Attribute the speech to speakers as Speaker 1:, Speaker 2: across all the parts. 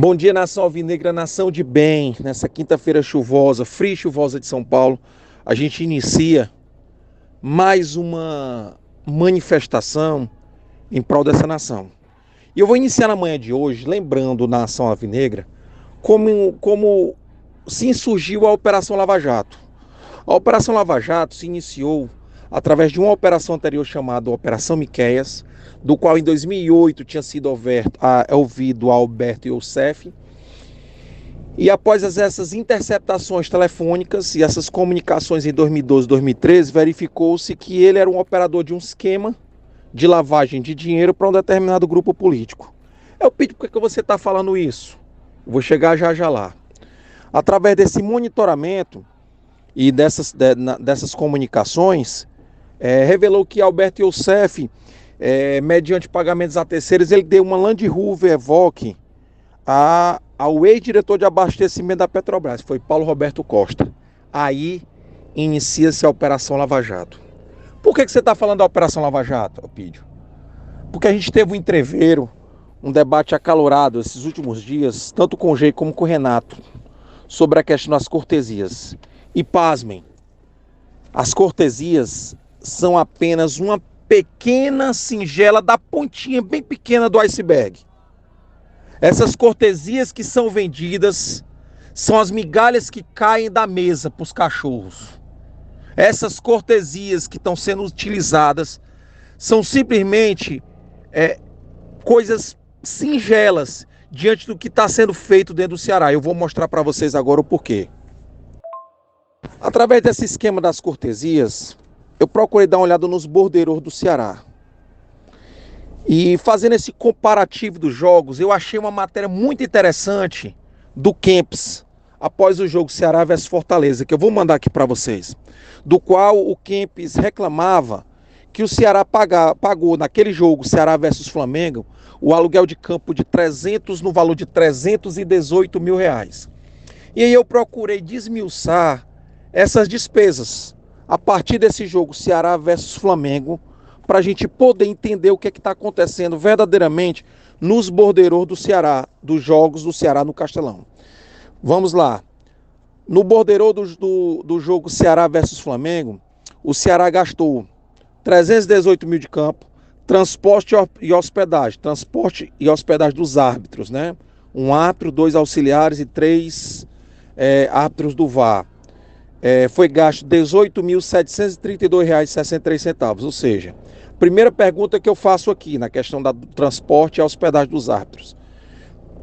Speaker 1: Bom dia, nação alvinegra, nação de bem. Nessa quinta-feira chuvosa, fria e chuvosa de São Paulo, a gente inicia mais uma manifestação em prol dessa nação. E eu vou iniciar na manhã de hoje, lembrando na nação alvinegra, como se insurgiu a Operação Lava Jato. A Operação Lava Jato se iniciou através de uma operação anterior chamada Operação Miqueias, do qual em 2008 tinha sido ouvido Alberto Youssef. E após essas interceptações telefônicas e essas comunicações em 2012 e 2013, verificou-se que ele era um operador de um esquema de lavagem de dinheiro para um determinado grupo político. Eu pedi, por que você está falando isso? Eu vou chegar já lá. Através desse monitoramento e dessas comunicações, revelou que Alberto Youssef, mediante pagamentos a terceiros, ele deu uma Land Rover Evoque ao ex-diretor de abastecimento da Petrobras, foi Paulo Roberto Costa. Aí inicia-se a Operação Lava Jato. Por que você está falando da Operação Lava Jato, Elpidio? Porque a gente teve um entreveiro, um debate acalorado esses últimos dias, tanto com o G como com o Renato, sobre a questão das cortesias. E pasmem, as cortesias são apenas uma pequena singela da pontinha bem pequena do iceberg. Essas cortesias que são vendidas são as migalhas que caem da mesa para os cachorros. Essas cortesias que estão sendo utilizadas são simplesmente coisas singelas diante do que está sendo feito dentro do Ceará. Eu vou mostrar para vocês agora o porquê. Através desse esquema das cortesias, eu procurei dar uma olhada nos borderôs do Ceará. E fazendo esse comparativo dos jogos, eu achei uma matéria muito interessante do Kempis, após o jogo Ceará vs Fortaleza, que eu vou mandar aqui para vocês, do qual o Kempis reclamava que o Ceará pagou naquele jogo Ceará vs Flamengo o aluguel de campo de 300 no valor de 318 mil reais. E aí eu procurei desmiuçar essas despesas a partir desse jogo Ceará vs Flamengo, para a gente poder entender o que está acontecendo verdadeiramente nos borderôs do Ceará, dos jogos do Ceará no Castelão. Vamos lá. No borderô do jogo Ceará versus Flamengo, o Ceará gastou 318 mil de campo, transporte e hospedagem. Transporte e hospedagem dos árbitros, né? Um árbitro, 2 auxiliares e 3 árbitros do VAR. Foi gasto R$ 18.732,63, ou seja, primeira pergunta que eu faço aqui na questão do transporte e hospedagem dos árbitros.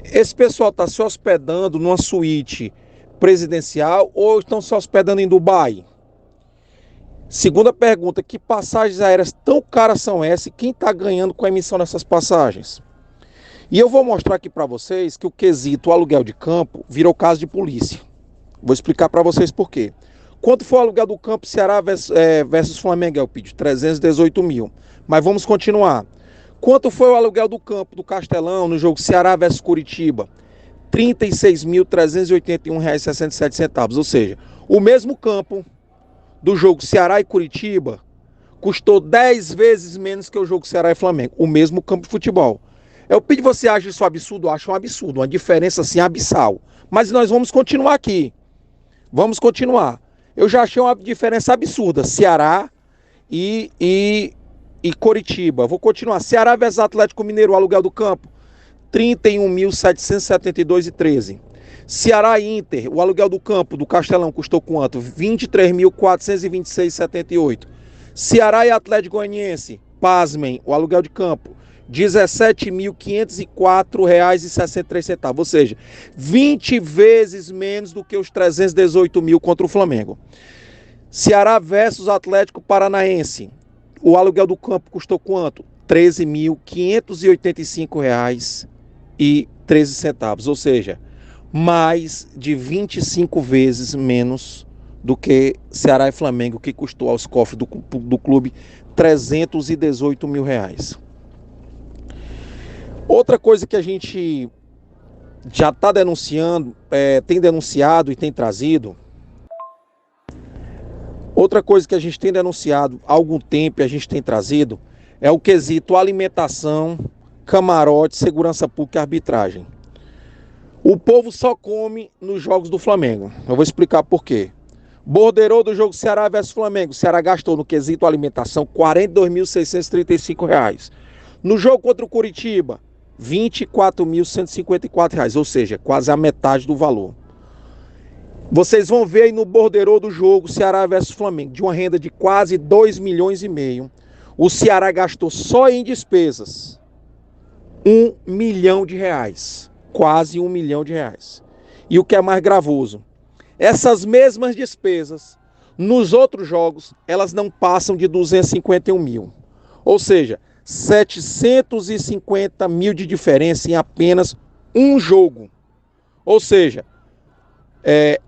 Speaker 1: Esse pessoal está se hospedando numa suíte presidencial ou estão se hospedando em Dubai? Segunda pergunta, que passagens aéreas tão caras são essas e quem está ganhando com a emissão dessas passagens? E eu vou mostrar aqui para vocês que o quesito aluguel de campo virou caso de polícia. Vou explicar para vocês por quê. Quanto foi o aluguel do campo Ceará versus Flamengo, Elpidio? 318 mil. Mas vamos continuar. Quanto foi o aluguel do campo do Castelão no jogo Ceará versus Curitiba? R$ 36.381,67. Ou seja, o mesmo campo do jogo Ceará e Curitiba custou 10 vezes menos que o jogo Ceará e Flamengo. O mesmo campo de futebol. Elpidio, você acha isso absurdo? Eu acho um absurdo, uma diferença assim abissal. Mas nós vamos continuar aqui. Vamos continuar. Eu já achei uma diferença absurda. Ceará e Coritiba. Vou continuar. Ceará versus Atlético Mineiro, o aluguel do campo, R$ 31.772,13. Ceará e Inter, o aluguel do campo do Castelão custou quanto? R$ 23.426,78. Ceará e Atlético Goianiense, pasmem, o aluguel de campo, R$ 17.504,63, ou seja, 20 vezes menos do que os 318 mil contra o Flamengo. Ceará versus Atlético Paranaense, o aluguel do campo custou quanto? R$ 13.585,13, ou seja, mais de 25 vezes menos do que Ceará e Flamengo, que custou aos cofres do clube R$ 318 mil reais. Outra coisa que a gente já está denunciando, tem denunciado e tem trazido. Outra coisa que a gente tem denunciado há algum tempo e a gente tem trazido é o quesito alimentação, camarote, segurança pública e arbitragem. O povo só come nos jogos do Flamengo. Eu vou explicar por quê. Borderô do jogo Ceará versus Flamengo. O Ceará gastou no quesito alimentação R$ 42.635. No jogo contra o Curitiba, R$ 24.154, ou seja, quase a metade do valor. Vocês vão ver aí no borderô do jogo Ceará versus Flamengo, de uma renda de quase 2,5 milhões. O Ceará gastou só em despesas R$ 1 milhão. Quase R$ 1 milhão. E o que é mais gravoso, essas mesmas despesas, nos outros jogos, elas não passam de 251 mil. Ou seja, 750 mil de diferença em apenas um jogo. Ou seja,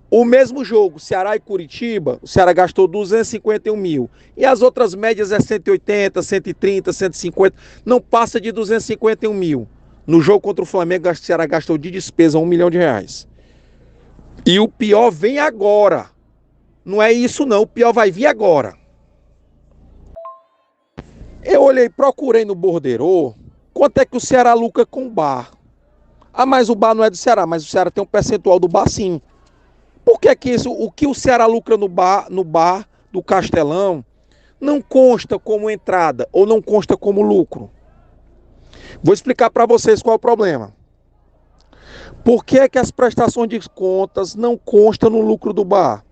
Speaker 1: o mesmo jogo, Ceará e Curitiba, o Ceará gastou 251 mil. E as outras médias é 180, 130, 150, não passa de 251 mil. No jogo contra o Flamengo, o Ceará gastou de despesa R$ 1 milhão. E o pior vem agora. Não é isso não, o pior vai vir agora. Eu olhei, procurei no borderô, quanto é que o Ceará lucra com o bar. Ah, mas o bar não é do Ceará, mas o Ceará tem um percentual do bar sim. Por que que isso, o que o Ceará lucra no bar do Castelão não consta como entrada ou não consta como lucro? Vou explicar para vocês qual é o problema. Por que que as prestações de contas não constam no lucro do bar?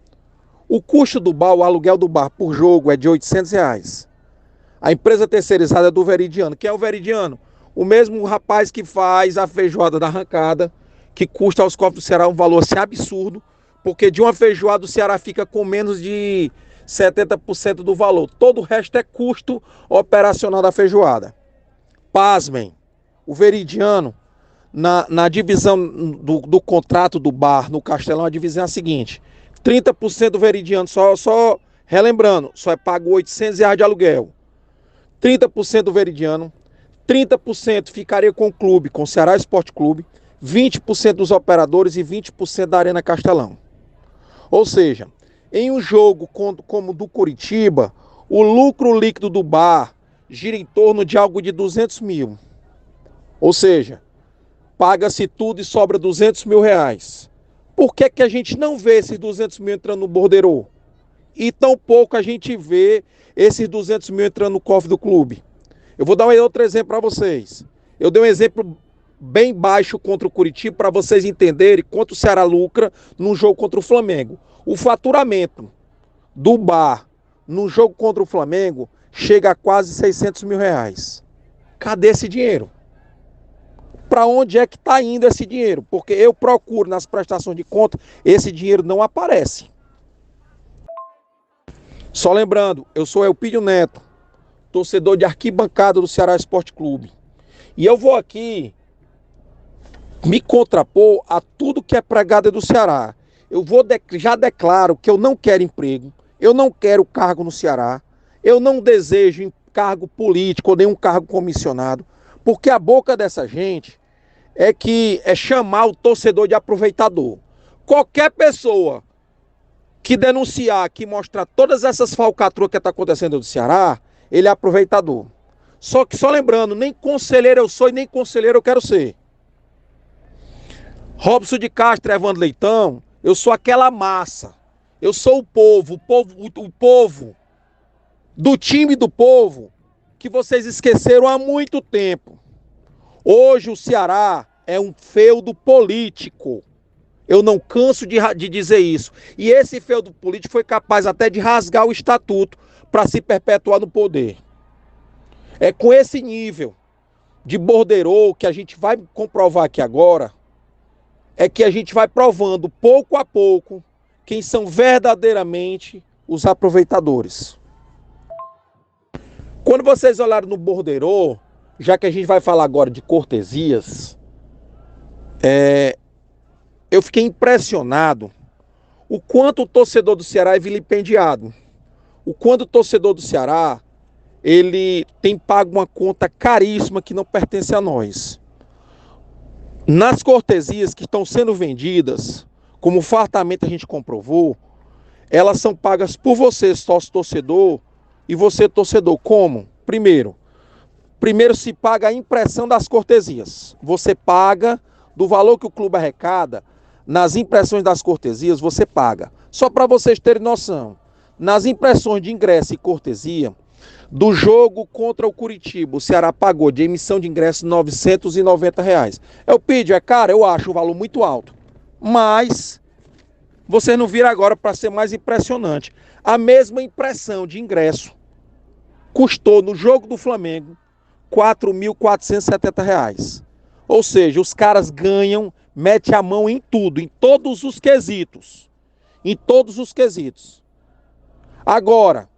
Speaker 1: O custo do bar, o aluguel do bar por jogo é de R$ 800. A empresa terceirizada é do Veridiano. Quem é o Veridiano? O mesmo rapaz que faz a feijoada da arrancada, que custa aos cofres do Ceará um valor assim absurdo, porque de uma feijoada o Ceará fica com menos de 70% do valor. Todo o resto é custo operacional da feijoada. Pasmem, o Veridiano, na divisão do contrato do bar no Castelão, a divisão é a seguinte: 30% do Veridiano, só relembrando, só é pago R$ 800 de aluguel. 30% do Veridiano, 30% ficaria com o clube, com o Ceará Esporte Clube, 20% dos operadores e 20% da Arena Castelão. Ou seja, em um jogo como o do Curitiba, o lucro líquido do bar gira em torno de algo de 200 mil. Ou seja, paga-se tudo e sobra 200 mil reais. Por que que a gente não vê esses 200 mil entrando no borderô? E tão pouco a gente vê esses 200 mil entrando no cofre do clube? Eu vou dar outro exemplo para vocês. Eu dei um exemplo bem baixo contra o Curitiba para vocês entenderem quanto o Ceará lucra num jogo contra o Flamengo. O faturamento do bar no jogo contra o Flamengo chega a quase 600 mil reais. Cadê esse dinheiro? Para onde é que está indo esse dinheiro? Porque eu procuro nas prestações de conta, esse dinheiro não aparece. Só lembrando, eu sou Elpidio Neto, torcedor de arquibancada do Ceará Esporte Clube. E eu vou aqui me contrapor a tudo que é pregado do Ceará. Já declaro que eu não quero emprego, eu não quero cargo no Ceará, eu não desejo cargo político ou nenhum cargo comissionado, porque a boca dessa gente é chamar o torcedor de aproveitador. Qualquer pessoa que denunciar, que mostrar todas essas falcatruas que está acontecendo no Ceará, ele é aproveitador. Só lembrando, nem conselheiro eu sou e nem conselheiro eu quero ser. Robson de Castro, Evandro Leitão, eu sou aquela massa. Eu sou o povo do time do povo que vocês esqueceram há muito tempo. Hoje o Ceará é um feudo político. Eu não canso de dizer isso. E esse feudo político foi capaz até de rasgar o estatuto para se perpetuar no poder. É com esse nível de borderô que a gente vai comprovar aqui agora, é que a gente vai provando pouco a pouco quem são verdadeiramente os aproveitadores. Quando vocês olharem no borderô, já que a gente vai falar agora de cortesias, eu fiquei impressionado o quanto o torcedor do Ceará é vilipendiado. O quanto o torcedor do Ceará, ele tem pago uma conta caríssima que não pertence a nós. Nas cortesias que estão sendo vendidas, como fartamente a gente comprovou, elas são pagas por você, sócio torcedor, e você, torcedor. Como? Primeiro se paga a impressão das cortesias. Você paga do valor que o clube arrecada, nas impressões das cortesias, você paga. Só para vocês terem noção, nas impressões de ingresso e cortesia, do jogo contra o Curitiba, o Ceará pagou de emissão de ingresso R$ 990. Eu pedi, cara, eu acho o valor muito alto. Mas vocês não viram agora para ser mais impressionante. A mesma impressão de ingresso custou no jogo do Flamengo R$ 4.470. Ou seja, os caras ganham, mete a mão em tudo, em todos os quesitos. Em todos os quesitos. Agora,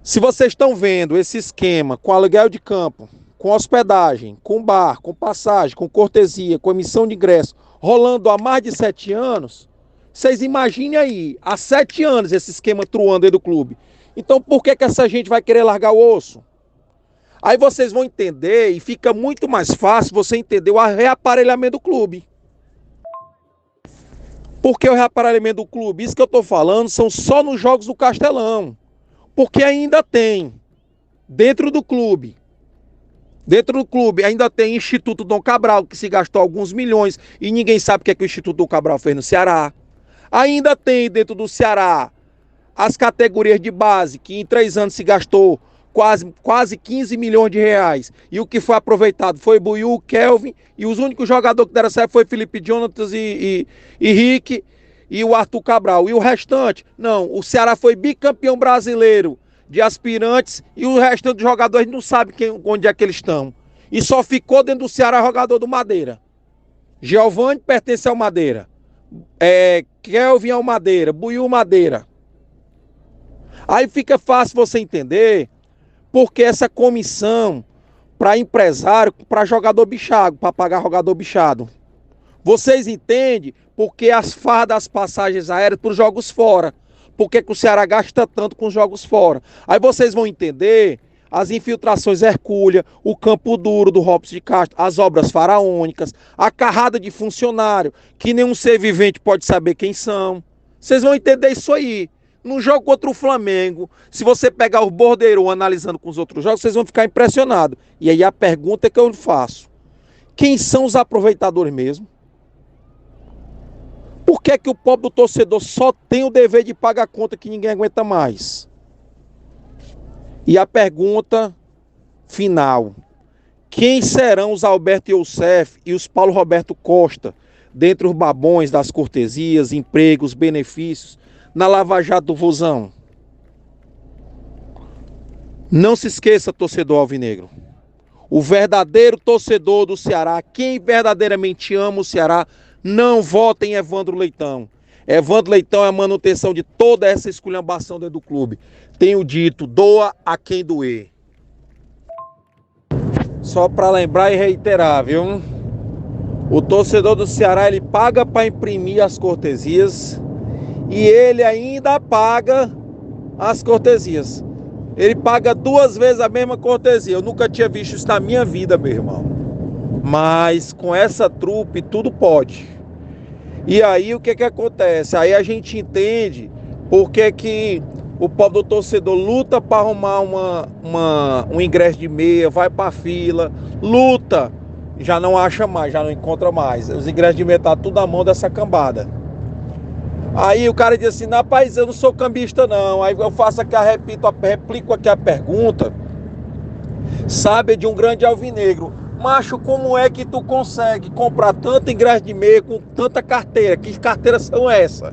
Speaker 1: se vocês estão vendo esse esquema com aluguel de campo, com hospedagem, com bar, com passagem, com cortesia, com emissão de ingresso, rolando há mais de 7 anos, vocês imaginem aí, há 7 anos esse esquema truando aí do clube. Então por que essa gente vai querer largar o osso? Aí vocês vão entender e fica muito mais fácil você entender o reaparelhamento do clube. Por que o reaparelhamento do clube? Isso que eu estou falando são só nos jogos do Castelão. Porque ainda tem, dentro do clube ainda tem Instituto Dom Cabral, que se gastou alguns milhões e ninguém sabe o que é que o Instituto Dom Cabral fez no Ceará. Ainda tem dentro do Ceará as categorias de base, que em 3 anos se gastou quase 15 milhões de reais. E o que foi aproveitado foi Buiú, Kelvin, e os únicos jogadores que deram certo foi Felipe Jonatas e Rick e o Arthur Cabral. E o restante, não, o Ceará foi bicampeão brasileiro de aspirantes e o restante dos jogadores não sabe onde é que eles estão. E só ficou dentro do Ceará jogador do Madeira. Giovani pertence ao Madeira. Kelvin ao Madeira, Buiú Madeira. Aí fica fácil você entender porque essa comissão para empresário, para jogador bichado, para pagar jogador bichado. Vocês entendem porque as fardas das passagens aéreas para os jogos fora. Por que o Ceará gasta tanto com os jogos fora? Aí vocês vão entender as infiltrações Hercúlea, o campo duro do Robson de Castro, as obras faraônicas, a carrada de funcionário, que nenhum ser vivente pode saber quem são. Vocês vão entender isso aí. No jogo contra o Flamengo, se você pegar o Bordeiro analisando com os outros jogos, vocês vão ficar impressionados. E aí a pergunta que eu faço: quem são os aproveitadores mesmo? Por que o pobre do torcedor só tem o dever de pagar a conta que ninguém aguenta mais? E a pergunta final: quem serão os Alberto Youssef e os Paulo Roberto Costa, dentre os babões das cortesias, empregos, benefícios, na Lava Jato do Vozão? Não se esqueça, torcedor alvinegro. O verdadeiro torcedor do Ceará, quem verdadeiramente ama o Ceará, não vota em Evandro Leitão. Evandro Leitão é a manutenção de toda essa esculhambação dentro do clube. Tenho dito, doa a quem doer. Só para lembrar e reiterar, viu? O torcedor do Ceará, ele paga para imprimir as cortesias e ele ainda paga as cortesias. Ele paga 2 vezes a mesma cortesia. Eu nunca tinha visto isso na minha vida, meu irmão. Mas com essa trupe tudo pode. E aí o que acontece? Aí a gente entende por que o pobre do torcedor luta para arrumar um ingresso de meia, vai para a fila, luta, já não acha mais, já não encontra mais. Os ingressos de meia tá tudo na mão dessa cambada. Aí o cara diz assim: rapaz, eu não sou cambista não. Aí eu faço aqui, replico aqui a pergunta, sabe, de um grande alvinegro: macho, como é que tu consegue comprar tanto ingresso de meia com tanta carteira? Que carteiras são essas?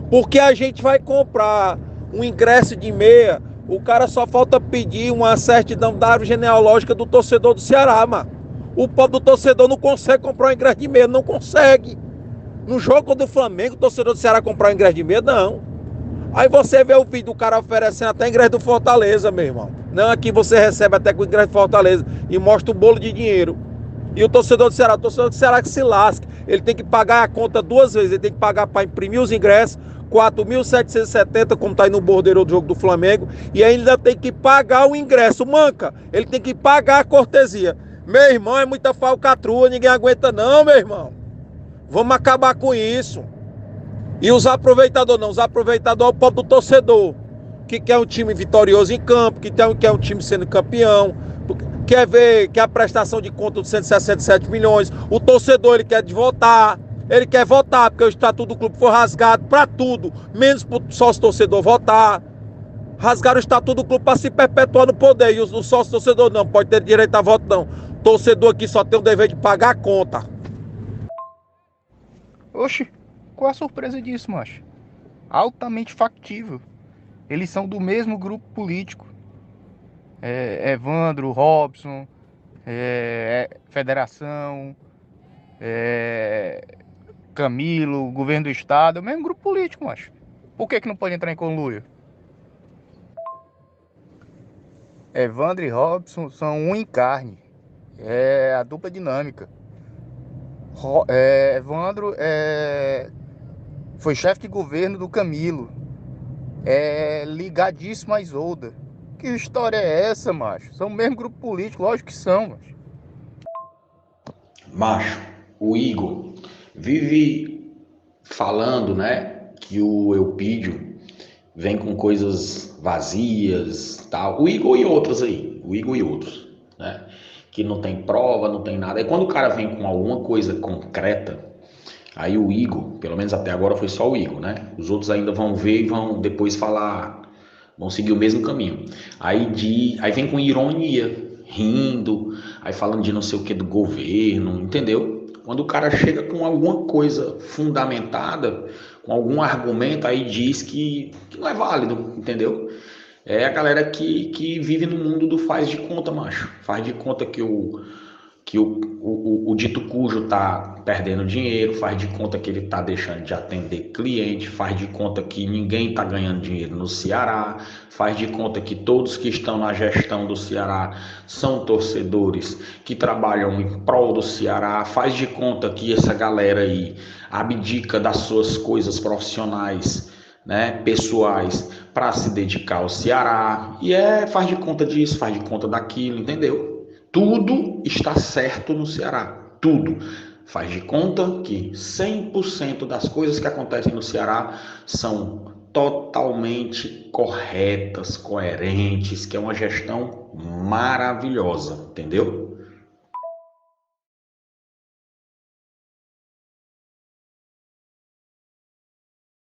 Speaker 1: Porque a gente vai comprar um ingresso de meia, o cara só falta pedir uma certidão da árvore genealógica do torcedor do Ceará, mano. O pobre do torcedor não consegue comprar um ingresso de meia, não consegue. No jogo do Flamengo, o torcedor do Ceará comprar um ingresso de meia, não. Aí você vê o vídeo do cara oferecendo até ingresso do Fortaleza, meu irmão. Não, aqui você recebe até com o ingresso do Fortaleza e mostra o bolo de dinheiro. E o torcedor do Ceará que se lasca. Ele tem que pagar a conta 2 vezes. Ele tem que pagar para imprimir os ingressos, 4.770, como está aí no bordeiro do jogo do Flamengo. E ainda tem que pagar o ingresso, manca. Ele tem que pagar a cortesia. Meu irmão, é muita falcatrua, ninguém aguenta não, meu irmão. Vamos acabar com isso. E os aproveitadores não, os aproveitadores é o pobre do torcedor, que quer um time vitorioso em campo, que quer um time sendo campeão. quer ver que a prestação de conta dos 167 milhões, o torcedor ele quer votar, ele quer votar porque o estatuto do clube foi rasgado para tudo, menos para o sócio torcedor votar. Rasgaram o estatuto do clube para se perpetuar no poder, e o sócio torcedor não pode ter direito a voto não. Torcedor aqui só tem o dever de pagar a conta.
Speaker 2: Oxe, qual a surpresa disso, macho? Altamente factível. Eles são do mesmo grupo político. Evandro, Robson, Federação, Camilo, Governo do Estado, é o mesmo grupo político, macho. Por que não pode entrar em conluio? Evandro e Robson são um em carne. É a dupla dinâmica. Evandro foi chefe de governo do Camilo. É ligadíssimo a Isolda. Que história é essa, macho? São o mesmo grupo político, lógico que são, macho.
Speaker 3: Macho, o Igor vive falando, né, que o Eupídio vem com coisas vazias, tal. O Igor e outros aí, né, que não tem prova, não tem nada. E quando o cara vem com alguma coisa concreta, aí o Igor, pelo menos até agora foi só o Igor, né? Os outros ainda vão ver e vão depois falar, vão seguir o mesmo caminho. Aí vem com ironia, rindo, aí falando de não sei o que do governo, entendeu? Quando o cara chega com alguma coisa fundamentada, com algum argumento, aí diz que não é válido, entendeu? É a galera que vive no mundo do faz de conta, macho. Faz de conta que o dito cujo tá perdendo dinheiro, faz de conta que ele tá deixando de atender cliente, faz de conta que ninguém tá ganhando dinheiro no Ceará, faz de conta que todos que estão na gestão do Ceará são torcedores que trabalham em prol do Ceará, faz de conta que essa galera aí abdica das suas coisas profissionais, né, pessoais, para se dedicar ao Ceará, e faz de conta disso, faz de conta daquilo, entendeu? Tudo está certo no Ceará, tudo. Faz de conta que 100% das coisas que acontecem no Ceará são totalmente corretas, coerentes, que é uma gestão maravilhosa, entendeu?